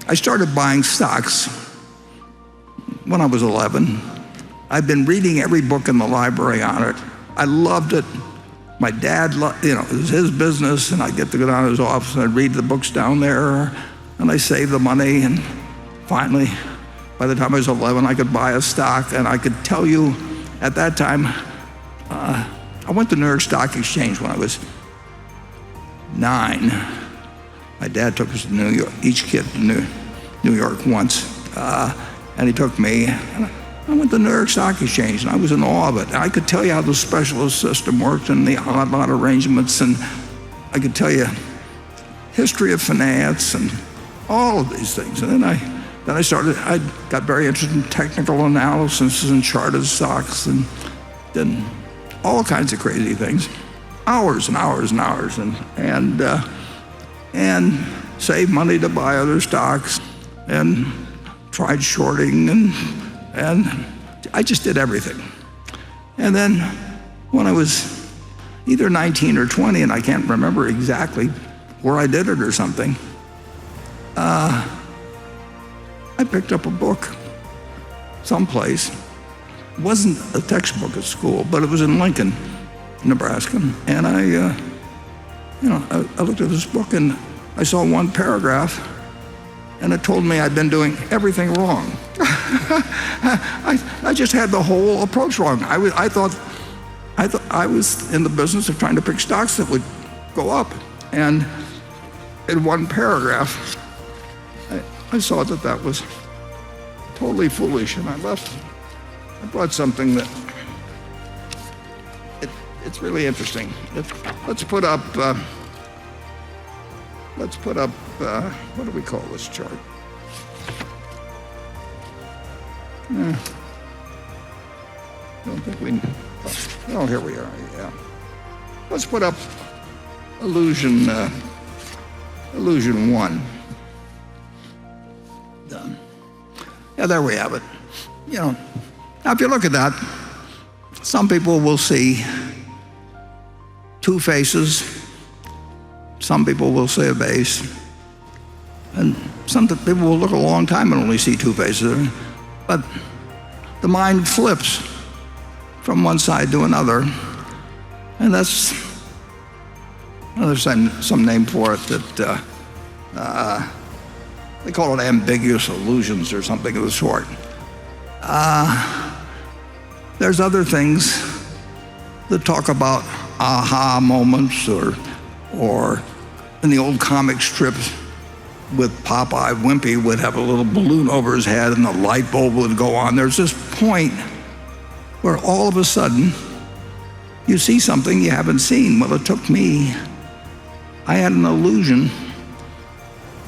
I started buying stocks when I was 11. I've been reading every book in the library on it. I loved it. My dad, it was his business, and I'd get to go down to his office and I'd read the books down there, and I saved the money, and finally, by the time I was 11, I could buy a stock, and I could tell you at that time, I went to New York Stock Exchange when I was 9. My dad took us to New York, each kid to New York once, and he took me. And I went to New York Stock Exchange, and I was in awe of it. And I could tell you how the specialist system worked and the odd lot arrangements, and I could tell you history of finance and all of these things. And then I got very interested in technical analysis and charted stocks, and then all kinds of crazy things, hours and hours and hours, and saved money to buy other stocks, and tried shorting, and I just did everything. And then when I was either 19 or 20, and I can't remember exactly where I did it or something, I picked up a book someplace. It wasn't a textbook at school, but it was in Lincoln, Nebraska. And I looked at this book, and I saw one paragraph, and it told me I'd been doing everything wrong. I just had the whole approach wrong. I thought I was in the business of trying to pick stocks that would go up. And in one paragraph, I saw that was totally foolish, and I left. I brought something that it's really interesting. Let's put up. What do we call this chart? I don't think we. Oh, here we are. Yeah. Let's put up illusion 1. Done. Yeah, there we have it. Now if you look at that, some people will see 2 faces. Some people will see a base. And some people will look a long time and only see 2 faces. But the mind flips from one side to another. And that's, there's some name for it that they call it ambiguous illusions or something of the sort. There's other things that talk about aha moments, or in the old comic strips with Popeye, Wimpy would have a little balloon over his head and the light bulb would go on. There's this point where all of a sudden you see something you haven't seen. Well, it took me, I had an illusion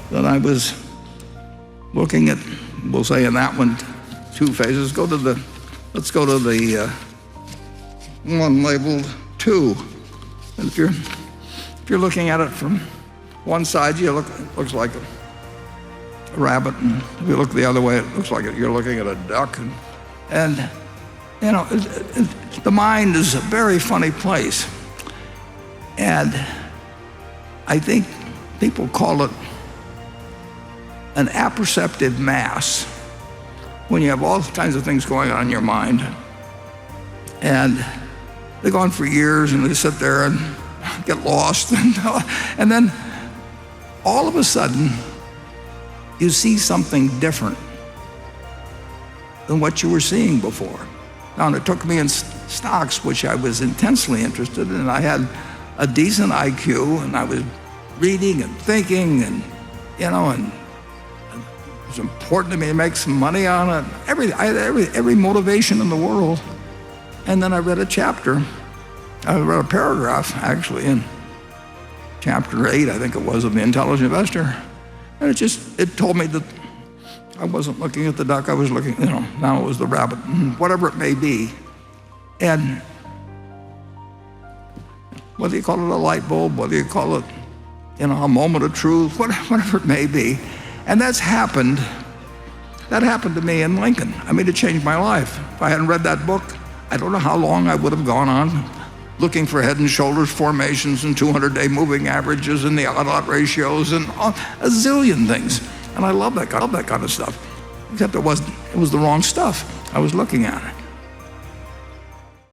that I was looking at, we'll say in that one, 2 phases. Let's go to the one labeled 2. And if you're looking at it from one side, looks like a rabbit, and if you look the other way, it looks like you're looking at a duck. And the mind is a very funny place. And I think people call it an apperceptive mass, when you have all kinds of things going on in your mind. And they go on for years, and they sit there and get lost. And then all of a sudden, you see something different than what you were seeing before. Now, and it took me in stocks, which I was intensely interested in. I had a decent IQ, and I was reading and thinking, and it was important to me to make some money on it. I had every motivation in the world. And then I read a paragraph, actually, in chapter 8, I think it was, of The Intelligent Investor. And it told me that I wasn't looking at the duck, I was looking, now it was the rabbit, whatever it may be. And whether you call it a light bulb, whether you call it, a moment of truth, whatever it may be. And that happened to me in Lincoln. I mean, it changed my life. If I hadn't read that book, I don't know how long I would have gone on looking for head and shoulders formations and 200-day moving averages and the odd lot ratios and a zillion things. And And I love that kind of stuff. Except it was the wrong stuff I was looking at.